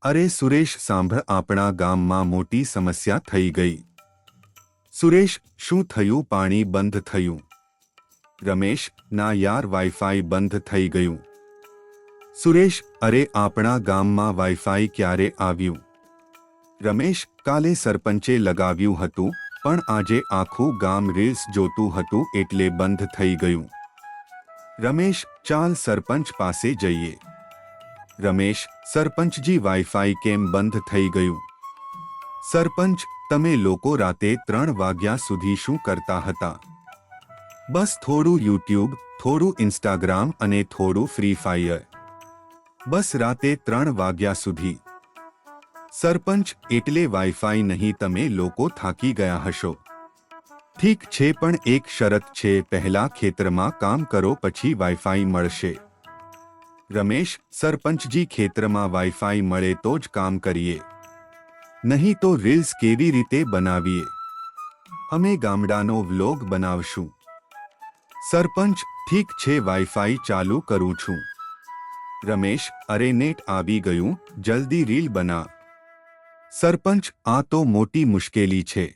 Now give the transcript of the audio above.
અરે સુરેશ, સાંભળ, આપણા ગામમાં મોટી સમસ્યા થઈ ગઈ. સુરેશ, શું થયું? પાણી બંધ થયું. રમેશ, ના યાર, વાઈફાઈ બંધ થઈ ગયું. સુરેશ, અરે આપણા ગામમાં વાઈફાઈ ક્યારે આવ્યું? રમેશ, કાલે સરપંચે લગાવ્યું હતું, પણ આજે આખું ગામ રીલ્સ જોતું હતું એટલે બંધ થઈ ગયું. રમેશ, ચાલ સરપંચ પાસે જઈએ. રમેશ, સરપંચજી, વાઈફાઈ કેમ બંધ થઈ ગયું? સરપંચ, તમે લોકો રાતે 3 વાગ્યા સુધી શું કરતા હતા? બસ થોડું યુટ્યુબ, થોડું ઇન્સ્ટાગ્રામ અને થોડું ફ્રી ફાયર. બસ રાતે 3 વાગ્યા સુધી. સરપંચ, એટલે વાઈફાઈ નહીં? તમે લોકો થાકી ગયા હશો. ઠીક છે, પણ એક શરત છે, પહેલા ખેતરમાં કામ કરો પછી વાઈફાઈ મળશે. રમેશ, સરપંચજી, ખેતરમાં વાઈફાઈ મળે તો જ કામ કરીએ, નહીં તો રીલ્સ કેવી રીતે બનાવીએ? અમે ગામડાનો વ્લોગ બનાવશું. સરપંચ, ઠીક છે, વાઈફાઈ ચાલુ કરું છું. રમેશ, અરે નેટ આવી ગયું, જલ્દી રીલ બના. સરપંચ, આ તો મોટી મુશ્કેલી છે.